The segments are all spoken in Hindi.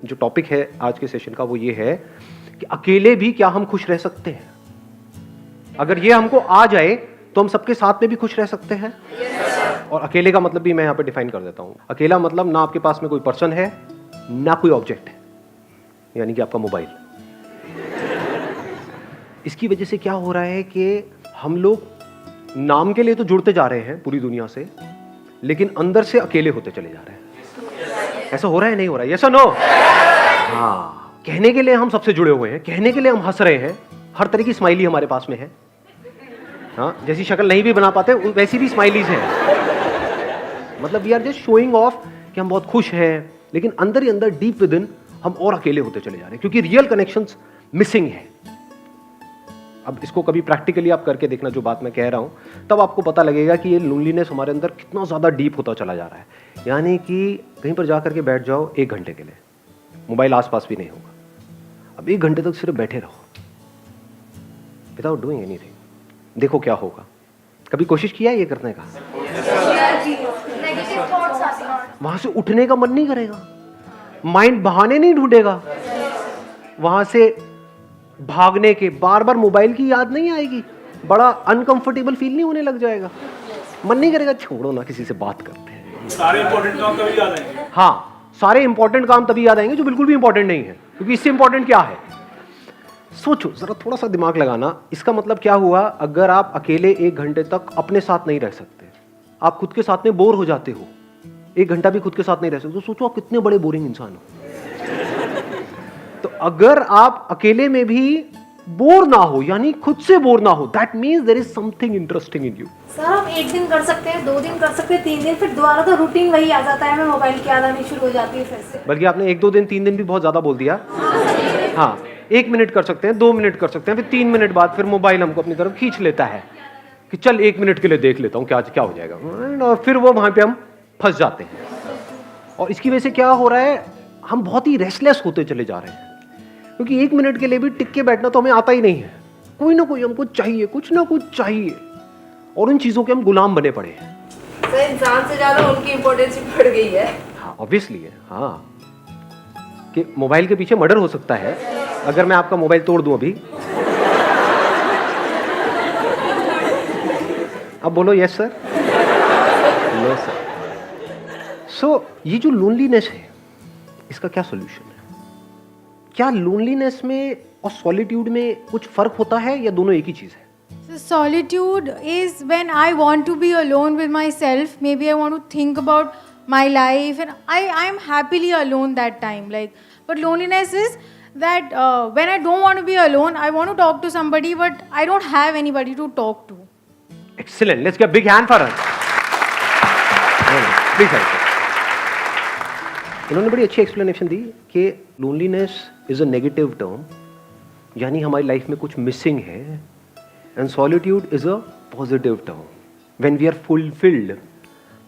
जो टॉपिक है आज के सेशन का वो ये है कि अकेले भी क्या हम खुश रह सकते हैं। अगर ये हमको आ जाए तो हम सबके साथ में भी खुश रह सकते हैं। और अकेले का मतलब भी मैं यहाँ पे डिफाइन कर देता हूँ। अकेला मतलब ना आपके पास में कोई पर्सन है ना कोई ऑब्जेक्ट है, यानी कि आपका मोबाइल। इसकी वजह से क्या हो रहा है कि हम लोग नाम के लिए तो जुड़ते जा रहे हैं पूरी दुनिया से, लेकिन अंदर से अकेले होते चले जा रहे हैं। ऐसा हो रहा है नहीं हो रहा है? यस और नो? हाँ, कहने के लिए हम सबसे जुड़े हुए हैं, कहने के लिए हम हंस रहे हैं, हर तरह की स्माइली हमारे पास में है। हाँ, जैसी शक्ल नहीं भी बना पाते वैसी भी स्माइलीज हैं। मतलब we are just showing off कि हम बहुत खुश हैं, लेकिन अंदर ही अंदर डीप विद इन हम और अकेले होते चले जा रहे हैं, क्योंकि रियल कनेक्शंस मिसिंग है। अब इसको कभी प्रैक्टिकली आप करके देखना जो बात मैं कह रहा हूं, तब आपको पता लगेगा कि ये लोनलीनेस हमारे अंदर कितना ज्यादा डीप होता चला जा रहा है। यानी कि कहीं पर जाकर के बैठ जाओ 1 घंटे के लिए, मोबाइल आसपास भी नहीं होगा। अब 1 घंटे तक सिर्फ बैठे रहो विदाउट डूइंग एनीथिंग, देखो क्या होगा। कभी कोशिश किया ये करने का? वहां से उठने का मन नहीं करेगा, माइंड बहाने नहीं ढूंढेगा, वहां से भागने के बार बार मोबाइल की याद नहीं आएगी, बड़ा अनकंफर्टेबल फील नहीं होने लग जाएगा, मन नहीं करेगा छोड़ो ना किसी से बात करते हैं। सारे इंपॉर्टेंट काम तभी याद आएंगे। हाँ, सारे इंपॉर्टेंट काम तभी याद आएंगे जो बिल्कुल भी इंपॉर्टेंट नहीं है, क्योंकि इससे इंपॉर्टेंट क्या है? सोचो जरा, थोड़ा सा दिमाग लगाना। इसका मतलब क्या हुआ? अगर आप अकेले 1 घंटे तक अपने साथ नहीं रह सकते, आप खुद के साथ में बोर हो जाते हो, 1 घंटा भी खुद के साथ नहीं रह सकते, तो सोचो आप कितने बड़े बोरिंग इंसान हो। तो अगर आप अकेले में भी बोर ना हो, यानी खुद से बोर ना हो, that means there is something interesting in you. Sir हम 1 दिन कर सकते हैं, 2 दिन कर सकते हैं, 3 दिन, फिर दोबारा तो रूटीन वही आ जाता है, हमें मोबाइल की याद आनी शुरू हो जाती है फिर से। बल्कि आपने 1-2 दिन 3 दिन भी बहुत ज्यादा बोल दिया। हाँ, 1 मिनट कर सकते हैं, 2 मिनट कर सकते हैं, फिर 3 मिनट बाद फिर मोबाइल हमको अपनी तरफ खींच लेता है कि चल 1 मिनट के लिए देख लेता हूँ क्या हो जाएगा, और फिर वो वहां पे हम फंस जाते हैं। और इसकी वजह से क्या हो रहा है? हम बहुत ही रेस्टलेस होते चले जा रहे हैं, क्योंकि 1 मिनट के लिए भी टिक के बैठना तो हमें आता ही नहीं है। कोई ना कोई हमको चाहिए, कुछ ना कुछ चाहिए, और उन चीजों के हम गुलाम बने पड़े हैं। सर इंसान से ज्यादा उनकी इम्पोर्टेंस बढ़ गई है। हाँ, ऑब्वियसली है। हाँ, कि मोबाइल के पीछे मर्डर हो सकता है अगर मैं आपका मोबाइल तोड़ दूं अभी। अब बोलो यस सर, नो सर। सो ये जो लोनलीनेस है, इसका क्या सॉल्यूशन है? क्या लोनलीनेस में और सॉलिट्यूड में कुछ फर्क होता है या दोनों एक ही चीज है? So solitude is when I want to be alone with myself. Maybe I want to think about my life, and I am happily alone that time. Like, but loneliness is that when I don't want to be alone, I want to talk to somebody, but I don't have anybody to talk to. Excellent. Let's give a big hand for her. Big hand. इन्होंने बड़ी अच्छी एक्सप्लेनेशन दी कि loneliness is a negative term, यानी हमारी लाइफ में कुछ मिसिंग है, and solitude is a positive term when we are fulfilled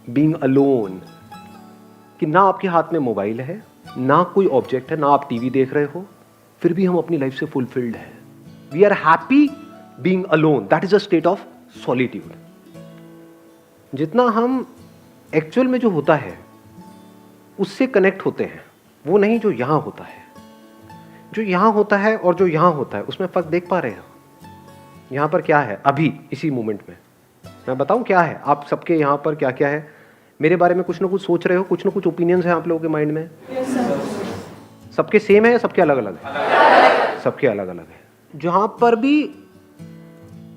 being alone. कि ना आपके हाथ में मोबाइल है, ना कोई ऑब्जेक्ट है, ना आप टीवी देख रहे हो, फिर भी हम अपनी लाइफ से फुलफिल्ड है। We are happy being alone, that is a state of solitude. जितना हम एक्चुअल में जो होता है उससे कनेक्ट होते हैं, वो नहीं जो यहां होता है। जो यहां होता है और जो यहां होता है उसमें फर्क देख पा रहे हो? यहां पर क्या है अभी इसी मोमेंट में? मैं बताऊं क्या है? आप सबके यहां पर क्या क्या है? मेरे बारे में कुछ ना कुछ सोच रहे हो, कुछ ना कुछ ओपिनियंस हैं आप लोगों के माइंड में। सबके सेम है या सबके अलग अलग है? सबके अलग अलग है। जहां पर भी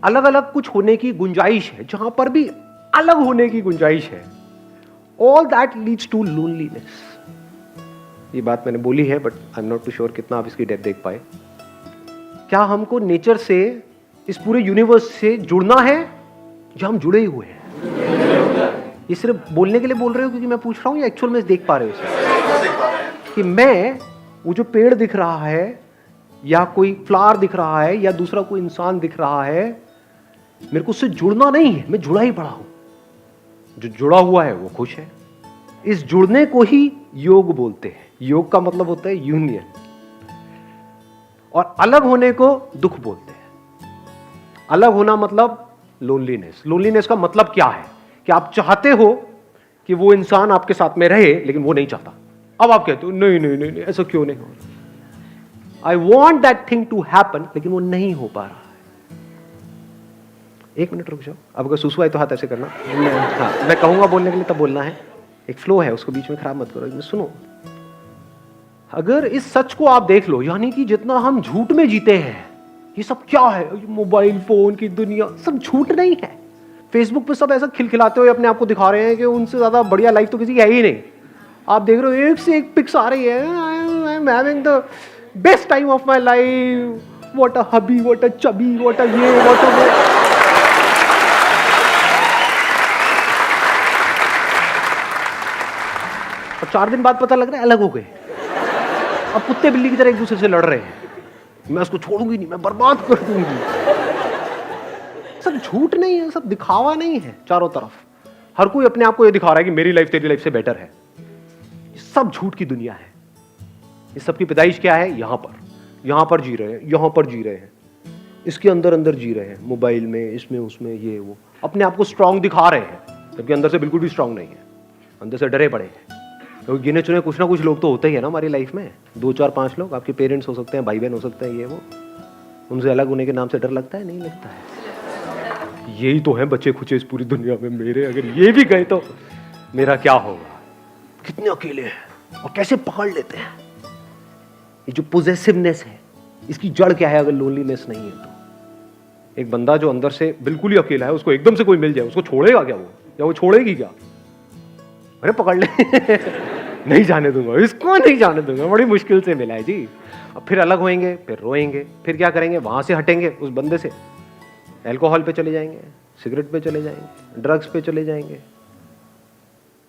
अलग अलग कुछ होने की गुंजाइश है, जहां पर भी अलग होने की गुंजाइश है, all that leads to loneliness. ये बात मैंने बोली है, but I am not too sure कितना आप इसकी डेप्थ देख पाए। क्या हमको नेचर से, इस पूरे यूनिवर्स से जुड़ना है, या हम जुड़े ही हुए हैं? ये सिर्फ बोलने के लिए बोल रहे हो क्योंकि मैं पूछ रहा हूं, या एक्चुअल में देख पा रहे हो इसे? कि मैं वो जो पेड़ दिख रहा है, या कोई फ्लावर दिख रहा है, या दूसरा कोई इंसान दिख रहा है, मेरे को उससे जुड़ना नहीं है, मैं जुड़ा ही पड़ा हूं। जो जुड़ा हुआ है वो खुश है। इस जुड़ने को ही योग बोलते हैं। योग का मतलब होता है यूनियन, और अलग होने को दुख बोलते हैं। अलग होना मतलब लोनलीनेस। लोनलीनेस का मतलब क्या है? कि आप चाहते हो कि वो इंसान आपके साथ में रहे, लेकिन वो नहीं चाहता। अब आप कहते हो नहीं नहीं नहीं, नहीं ऐसा क्यों नहीं हो रहा? I want that thing to happen, लेकिन वो नहीं हो पा रहा है। एक मिनट रुक जाओ, अब अगर सुसु आए तो हाथ ऐसे करना। हाँ, मैं कहूंगा बोलने के लिए तब बोलना है, एक फ्लो है उसको बीच में खराब मत करो। सुनो, अगर इस सच को आप देख लो, यानी कि जितना हम झूठ में जीते हैं, ये सब क्या है, मोबाइल फोन की दुनिया, सब झूठ नहीं है। फेसबुक पे सब ऐसा खिलखिलाते हुए अपने आप को दिखा रहे हैं कि उनसे ज्यादा बढ़िया लाइफ तो किसी की है ही नहीं। आप देख रहे हो एक से एक पिक्स आ रही है, I am having the best time of my life, what a hubby, what a chubby, what a ये, व्हाट अ वो। और 4 दिन बाद पता लग रहा है अलग हो गए, अब कुत्ते बिल्ली की तरह एक दूसरे से लड़ रहे हैं। मैं उसको छोड़ूंगी नहीं, मैं बर्बाद कर दूंगी। सब झूठ नहीं है, सब दिखावा नहीं है। चारों तरफ हर कोई अपने आप को ये दिखा रहा है कि मेरी लाइफ तेरी लाइफ से बेटर है। ये सब झूठ की दुनिया है। इस सब की पैदाइश क्या है? यहां पर जी रहे हैं, यहां पर जी रहे हैं, इसके अंदर अंदर जी रहे हैं, मोबाइल में, इसमें उसमें, ये वो, अपने आप को स्ट्रांग दिखा रहे हैं, जबकि अंदर से बिल्कुल भी स्ट्रांग नहीं है, अंदर से डरे पड़े हैं। क्योंकि गिने चुने कुछ ना कुछ लोग तो होते ही है ना हमारी लाइफ में, 2 4 5 लोग। आपके पेरेंट्स हो सकते हैं, भाई बहन हो सकते हैं, ये वो, उनसे अलग होने के नाम से डर लगता है? नहीं लगता है। यही तो है बच्चे खुचे इस पूरी दुनिया में मेरे, अगर ये भी गए तो मेरा क्या होगा? कितने अकेले हैं और कैसे पकड़ लेते हैं। ये जो पोजेसिवनेस है, इसकी जड़ क्या है? अगर लोनलीनेस नहीं है तो एक बंदा जो अंदर से बिल्कुल ही अकेला है, उसको एकदम से कोई मिल जाए, उसको छोड़ेगा क्या वो, या वो छोड़ेगी क्या? अरे पकड़ ले नहीं जाने दूंगा इसको, नहीं जाने दूंगा, बड़ी मुश्किल से मिला है जी। अब फिर अलग होएंगे, फिर रोएंगे, फिर क्या करेंगे? वहां से हटेंगे उस बंदे से, अल्कोहल पे चले जाएंगे, सिगरेट पे चले जाएंगे, ड्रग्स पे चले जाएंगे।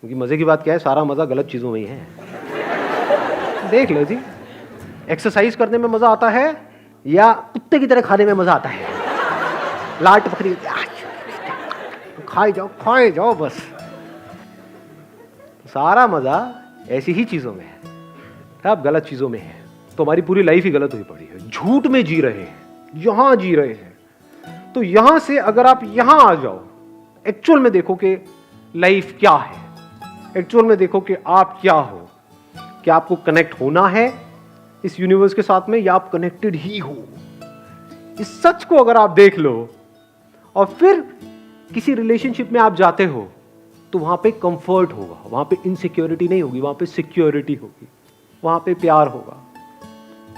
क्योंकि मजे की बात क्या है, सारा मजा गलत चीजों में ही है। देख लो जी, एक्सरसाइज करने में मजा आता है या कुत्ते की तरह खाने में मजा आता है? लाट पकड़ी, खाए जाओ बस। सारा मजा ऐसी ही चीजों में है, अब गलत चीजों में है तो हमारी पूरी लाइफ ही गलत हुई पड़ी है। झूठ में जी रहे हैं, यहां जी रहे हैं। तो यहां से अगर आप यहां आ जाओ, एक्चुअल में देखो कि लाइफ क्या है, एक्चुअल में देखो कि आप क्या हो, क्या आपको कनेक्ट होना है इस यूनिवर्स के साथ में, या आप कनेक्टेड ही हो। इस सच को अगर आप देख लो और फिर किसी रिलेशनशिप में आप जाते हो, तो वहां पे कंफर्ट होगा, वहां पे इनसिक्योरिटी नहीं होगी, वहां पे सिक्योरिटी होगी, वहां पे प्यार होगा।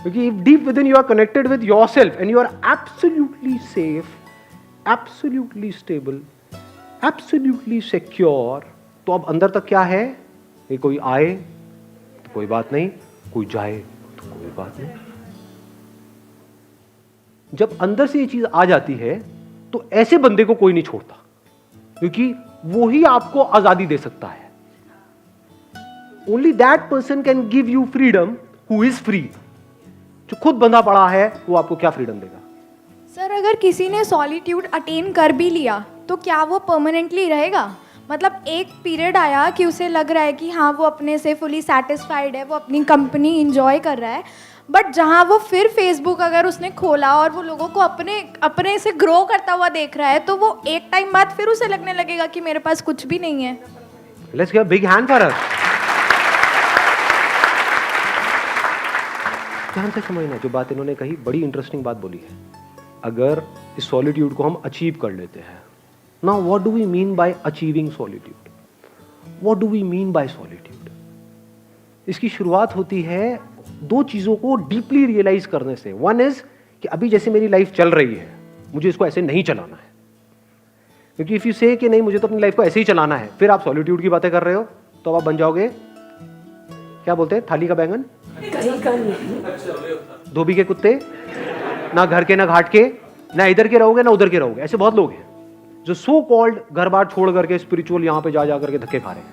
क्योंकि deep within you are connected with yourself and you are absolutely safe, absolutely stable, absolutely secure. तो अब अंदर तक क्या है? ये कोई आए तो कोई बात नहीं, कोई जाए तो कोई बात नहीं। जब अंदर से ये चीज आ जाती है तो ऐसे बंदे को कोई नहीं छोड़ता, क्योंकि वो ही आपको आजादी दे सकता है। Only that person can give you freedom who is free. जो खुद बंधा पड़ा है वो आपको क्या फ्रीडम देगा? सर, अगर किसी ने सॉलिट्यूड अटेन कर भी लिया तो क्या वो परमानेंटली रहेगा? मतलब एक पीरियड आया कि उसे लग रहा है कि हाँ वो अपने से फुली सेटिस्फाइड है, वो अपनी कंपनी इंजॉय कर रहा है, बट जहाँ वो फिर फेसबुक अगर उसने खोला और वो लोगों को अपने से ग्रो करता हुआ देख रहा है, तो वो एक टाइम बाद फिर उसे लगने लगेगा कि मेरे पास कुछ भी नहीं है। Let's give a big hand for her. ध्यान से समझना, जो बात इन्होंने कही बड़ी इंटरेस्टिंग बात बोली है। अगर इस सॉलिट्यूड को हम अचीव कर लेते हैं, now what do we mean by achieving solitude? What do we mean by solitude? इसकी शुरुआत होती है 2 चीजों को डीपली रियलाइज करने से। वन इज कि अभी जैसे मेरी लाइफ चल रही है, मुझे इसको ऐसे नहीं चलाना है। क्योंकि इफ यू से कि नहीं मुझे तो अपनी लाइफ को ऐसे ही चलाना है, फिर आप सॉलिट्यूड की बातें कर रहे हो, तो आप बन जाओगे, क्या बोलते हैं, थाली का बैंगन, धोबी के कुत्ते, ना घर के ना घाट के, ना इधर के रहोगे ना उधर के रहोगे। ऐसे बहुत लोग हैं जो सो कॉल्ड घर बार छोड़ करके स्पिरिचुअल यहां पे जा करके धक्के खा रहे हैं।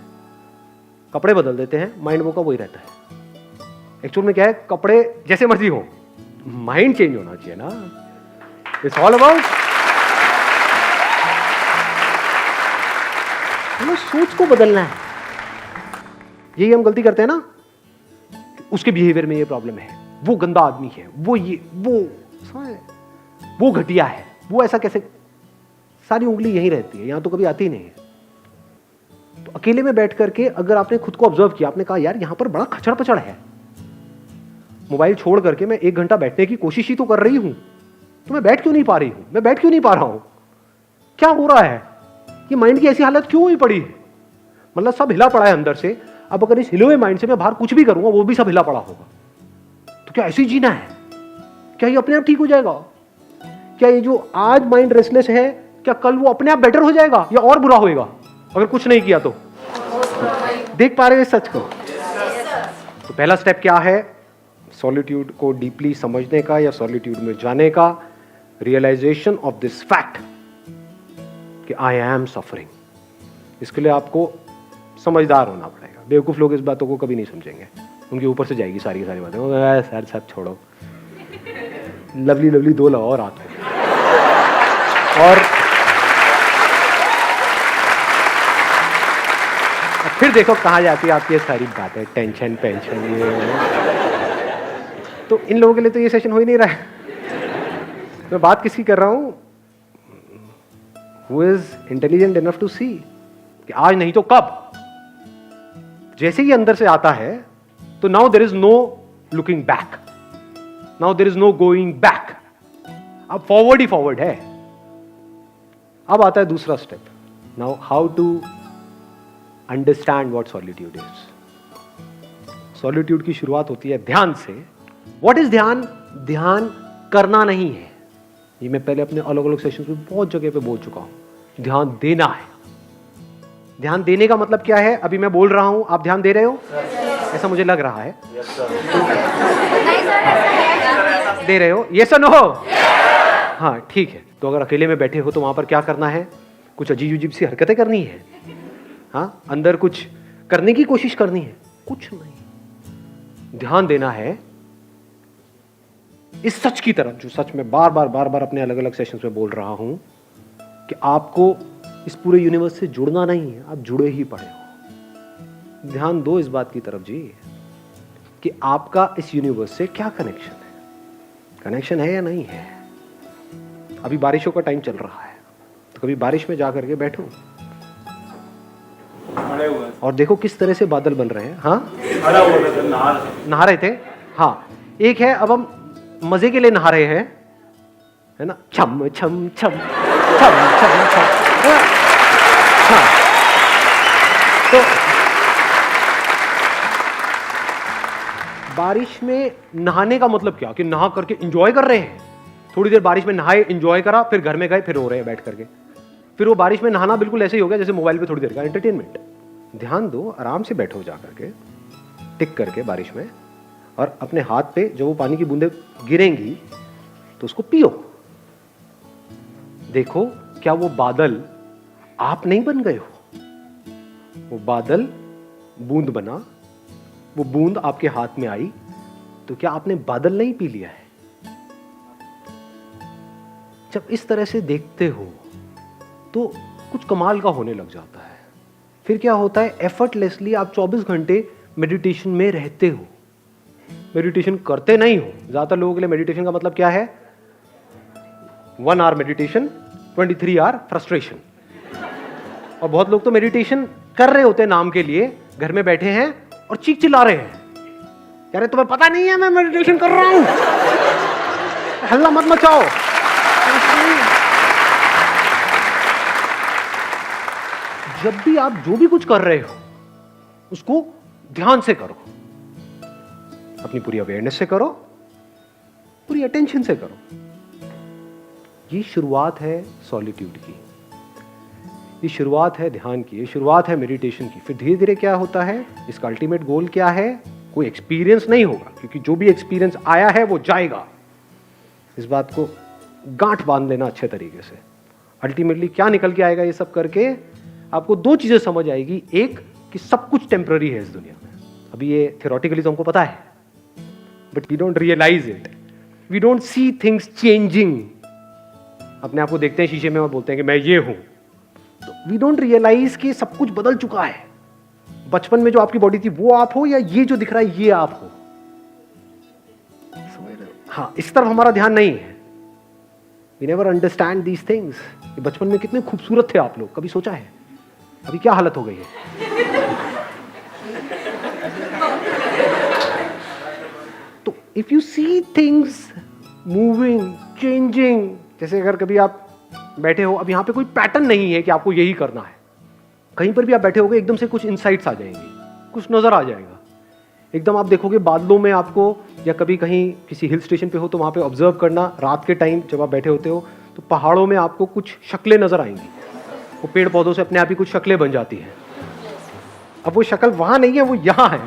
कपड़े बदल देते हैं, माइंड वो का वही रहता है। एक्चुअल में क्या है, कपड़े जैसे मर्जी हो, माइंड चेंज होना चाहिए ना। इट्स ऑल अबाउट सोच को बदलना है। यही हम गलती करते हैं ना, उसके बिहेवियर में ये प्रॉब्लम है, वो गंदा आदमी है, वो ये वो घटिया है, वो ऐसा कैसे, सारी उंगली यहीं रहती है, यहां तो कभी आती नहीं है। तो अकेले में बैठ करके अगर आपने खुद को ऑब्जर्व किया, आपने कहा यार यहाँ पर बड़ा खचड़ पचड़ है, मोबाइल छोड़ करके मैं 1 घंटा बैठने की कोशिश ही तो कर रही हूं, तो मैं बैठ क्यों नहीं पा रही हूं, मैं बैठ क्यों नहीं पा रहा हूं, क्या हो रहा है, ये माइंड की ऐसी हालत क्यों हुई पड़ी है? मतलब सब हिला पड़ा है अंदर से। अब अगर इस हिले हुए माइंड से मैं बाहर कुछ भी करूंगा, वो भी सब हिला पड़ा होगा। तो क्या ऐसे ही जीना है? क्या ये अपने आप ठीक हो जाएगा? क्या ये जो आज माइंड रेस्टलेस है, क्या कल वो अपने आप बेटर हो जाएगा या और बुरा होएगा अगर कुछ नहीं किया तो? देख पा रहे हो इस सच को? तो पहला स्टेप क्या है? सॉलिट्यूड को डीपली समझने का या सॉलिट्यूड में जाने का, रियलाइजेशन ऑफ दिस फैक्ट कि आई एम सफरिंग। इसके लिए आपको समझदार होना पड़ेगा। बेवकूफ लोग इस बातों को कभी नहीं समझेंगे, उनके ऊपर से जाएगी सारी की सारी बातें। सर सब छोड़ो, लवली लवली 2 लगाओ रात को। और फिर देखो कहाँ जाती है आपकी ये सारी बातें, टेंशन पेंशन ये। तो इन लोगों के लिए तो ये सेशन हो ही नहीं रहा है। मैं बात किसकी कर रहा हूं? Who is intelligent enough to see कि आज नहीं तो कब, जैसे ही अंदर से आता है तो now there is no looking back, now there is no going back, अब फॉरवर्ड ही फॉरवर्ड है। अब आता है दूसरा step, now how to understand what solitude is. Solitude की शुरुआत होती है ध्यान से। व्हाट इज ध्यान? ध्यान करना नहीं है, ये मैं पहले अपने अलग अलग सेशंस में बहुत जगह पे बोल चुका हूं। ध्यान देना है। ध्यान देने का मतलब क्या है? अभी मैं बोल रहा हूं, आप ध्यान दे रहे हो? ऐसा मुझे लग रहा है। दे रहे हो? यस और नो? हाँ ठीक है। तो अगर अकेले में बैठे हो तो वहां पर क्या करना है? कुछ अजीब अजीब सी हरकतें करनी है, हाँ, अंदर कुछ करने की कोशिश करनी है? कुछ नहीं। ध्यान देना है इस सच की तरफ, जो सच में बार बार अपने अलग अलग सेशंस में बोल रहा हूं कि आपको इस पूरे यूनिवर्स से जुड़ना नहीं है, आप जुड़े ही पड़े हो। ध्यान दो इस बात की तरफ जी कि आपका इस यूनिवर्स से क्या कनेक्शन है, कनेक्शन है या नहीं है। अभी बारिशों का टाइम चल रहा है, तो कभी बारिश में जा करके बैठो और देखो किस तरह से बादल बन रहे हैं। हाँ, नहा रहे थे। हाँ, एक है अब हम मजे के लिए नहा रहे हैं, है ना, छम छम छम छम छम छम। हाँ, तो बारिश में नहाने का मतलब क्या कि नहा करके एंजॉय कर रहे हैं। थोड़ी देर बारिश में नहाए, एंजॉय करा, फिर घर में गए, फिर रो रहे हैं बैठ करके। फिर वो बारिश में नहाना बिल्कुल ऐसे ही हो गया जैसे मोबाइल पे थोड़ी देर का एंटरटेनमेंट। ध्यान दो, आराम से बैठो जा करके, टिक करके बारिश में, और अपने हाथ पे जो वो पानी की बूंदें गिरेंगी तो उसको पियो। देखो क्या वो बादल आप नहीं बन गए हो, वो बादल बूंद बना, वो बूंद आपके हाथ में आई, तो क्या आपने बादल नहीं पी लिया है? जब इस तरह से देखते हो तो कुछ कमाल का होने लग जाता है। फिर क्या होता है, एफर्टलेसली आप 24 घंटे मेडिटेशन में रहते हो। मेडिटेशन करते नहीं हो। ज्यादातर लोगों के लिए मेडिटेशन का मतलब क्या है? 1 आवर मेडिटेशन, 23 आवर फ्रस्ट्रेशन। और बहुत लोग तो मेडिटेशन कर रहे होते हैं नाम के लिए, घर में बैठे हैं और चीख चिल्ला रहे हैं, यार तुम्हें पता नहीं है मैं मेडिटेशन कर रहा हूं, हल्ला मत मचाओ। जब भी आप जो भी कुछ कर रहे हो उसको ध्यान से करो, अपनी पूरी अवेयरनेस से करो, पूरी अटेंशन से करो। ये शुरुआत है सॉलिट्यूड की, ये शुरुआत है ध्यान की, ये शुरुआत है मेडिटेशन की। फिर धीरे धीरे क्या होता है, इसका अल्टीमेट गोल क्या है? कोई एक्सपीरियंस नहीं होगा, क्योंकि जो भी एक्सपीरियंस आया है वो जाएगा। इस बात को गांठ बांध लेना अच्छे तरीके से। अल्टीमेटली क्या निकल के आएगा ये सब करके? आपको 2 चीजें समझ आएगी। एक कि सब कुछ टेम्पररी है इस दुनिया में। अभी ये थियोरेटिकली तो हमको पता है, but we don't realise it, we don't see things changing. अपने आप को देखते हैं शीशे में और बोलते हैं कि मैं ये हूं, तो वी डोंट रियलाइज कि सब कुछ बदल चुका है। बचपन में जो आपकी बॉडी थी वो आप हो, या ये जो दिख रहा है ये आप हो? समझ रहे हो? हाँ, इस तरफ हमारा ध्यान नहीं है। We never understand these things. बचपन में कितने खूबसूरत थे आप लोग, कभी सोचा है? अभी क्या हालत हो गई है? तो if you see things moving changing, जैसे अगर कभी आप बैठे हो, अब यहाँ पे कोई पैटर्न नहीं है कि आपको यही करना है, कहीं पर भी आप बैठे होगे एकदम से कुछ इनसाइट्स आ जाएंगे, कुछ नजर आ जाएगा, एकदम आप देखोगे बादलों में आपको, या कभी कहीं किसी हिल स्टेशन पे हो तो वहाँ पे ऑब्जर्व करना, रात के टाइम जब आप बैठे होते हो तो पहाड़ों में आपको कुछ शक्लें नजर आएंगी, वो पेड़ पौधों से अपने आप ही कुछ शक्लें बन जाती हैं। अब वो शक्ल वहाँ नहीं है, वो यहाँ है।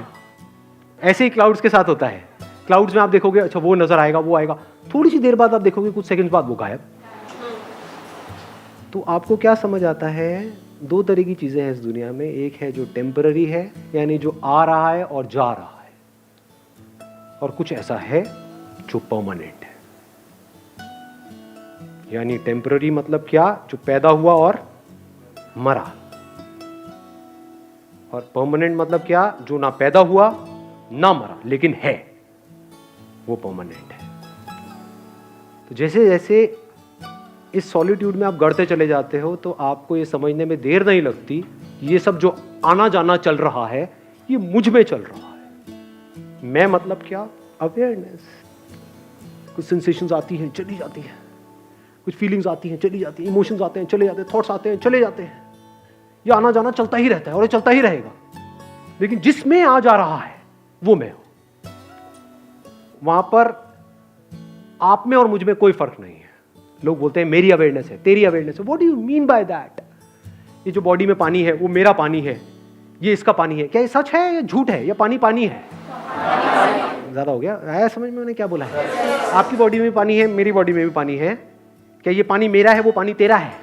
ऐसे ही क्लाउड्स के साथ होता है, क्लाउड्स में आप देखोगे अच्छा वो नजर आएगा, वो आएगा, थोड़ी सी देर बाद आप देखोगे कुछ सेकंड बाद वो गायब। तो आपको क्या समझ आता है, दो तरह की चीजें हैं इस दुनिया में, एक है जो टेम्पररी है, यानी जो आ रहा है और जा रहा है, और कुछ ऐसा है जो परमानेंट है। यानी टेम्पररी मतलब क्या, जो पैदा हुआ और मरा, और परमानेंट मतलब क्या, जो ना पैदा हुआ ना मरा लेकिन है, वो परमानेंट है। तो जैसे जैसे इस सॉलिट्यूड में आप गढ़ते चले जाते हो तो आपको ये समझने में देर नहीं लगती, ये सब जो आना जाना चल रहा है ये मुझ में चल रहा है। मैं मतलब क्या, अवेयरनेस। कुछ सेंसेशंस आती हैं चली जाती हैं, कुछ फीलिंग्स आती हैं चली जाती हैं, इमोशंस आते हैं चले जाते हैं, थॉट्स आते हैं चले जाते हैं, ये आना जाना चलता ही रहता है और ये चलता ही रहेगा। लेकिन जिसमें आ जा रहा है वो मैं हूं, वहां पर आप में और मुझ में कोई फर्क नहीं है। लोग बोलते हैं मेरी अवेयरनेस है, तेरी अवेयरनेस है। What do you mean by that? ये जो बॉडी में पानी है वो मेरा पानी है, ये इसका पानी है, क्या ये सच है या झूठ है, या पानी पानी है? ज्यादा हो गया, आया समझ में मैंने क्या बोला है? आपकी बॉडी में पानी है, मेरी बॉडी में भी पानी है, क्या ये पानी मेरा है, वो पानी तेरा है?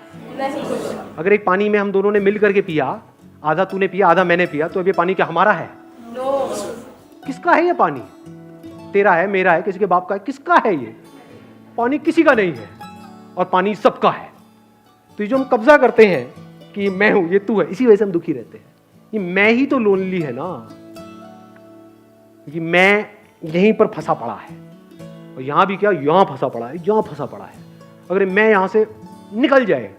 अगर एक पानी में हम दोनों ने मिल करके पिया, आधा तूने पिया आधा मैंने पिया, तो अब ये पानी क्या हमारा है? किसका है ये पानी? तेरा है, मेरा है, किसी के बाप का है, किसका है ये पानी? किसी का नहीं है, और पानी सबका है। तो ये जो हम कब्जा करते हैं कि मैं हूं, ये तू है, इसी वजह से हम दुखी रहते हैं। ये मैं ही तो लोनली है ना, कि मैं यहीं पर फंसा पड़ा है, और यहां भी क्या, यहां फंसा पड़ा है, यहां फंसा पड़ा है। अगर मैं यहां से निकल जाए,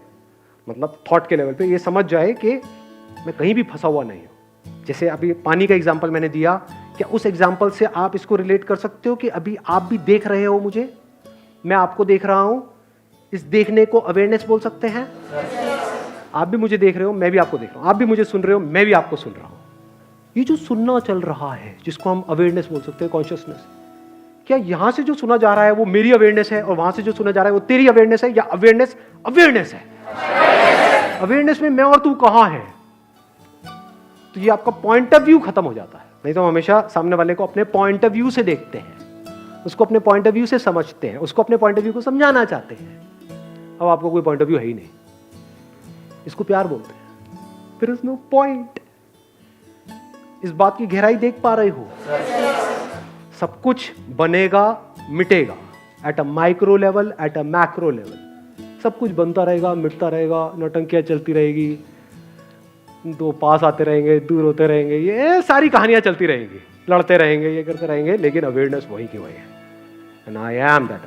मतलब थॉट के लेवल पे ये समझ जाए कि मैं कहीं भी फंसा हुआ नहीं हूं। जैसे अभी पानी का एग्जाम्पल मैंने दिया, क्या उस एग्जाम्पल से आप इसको रिलेट कर सकते हो कि अभी आप भी देख रहे हो मुझे, मैं आपको देख रहा हूं, इस देखने को अवेयरनेस बोल सकते हैं? आप भी मुझे देख रहे हो, मैं भी आपको देख रहा हूं, आप भी मुझे सुन रहे हो, मैं भी आपको सुन रहा हूं। ये जो सुनना चल रहा है, जिसको हम अवेयरनेस बोल सकते हैं, कॉन्शियसनेस, क्या यहां से जो सुना जा रहा है वो मेरी अवेयरनेस है, और वहां से जो सुना जा रहा है वो तेरी अवेयरनेस है, या अवेयरनेस अवेयरनेस है? अवेयरनेस में मैं और तू कहां है? तो ये आपका पॉइंट ऑफ व्यू खत्म हो जाता है। नहीं तो हम हमेशा सामने वाले को अपने पॉइंट ऑफ व्यू से देखते हैं, उसको अपने पॉइंट ऑफ व्यू से समझते हैं, उसको अपने पॉइंट ऑफ व्यू को समझाना चाहते हैं। अब आपको कोई पॉइंट ऑफ व्यू है ही नहीं, इसको प्यार बोलते हैं। फिर नो पॉइंट। इस बात की गहराई देख पा रहे हो? सब कुछ बनेगा मिटेगा, at a micro level, at a macro level, सब कुछ बनता रहेगा मिटता रहेगा, नौटंकियां चलती रहेगी, दो पास आते रहेंगे दूर होते रहेंगे, ये सारी कहानियां चलती रहेंगी, लड़ते रहेंगे, ये करते रहेंगे, लेकिन अवेयरनेस वही की वही है। And I am that.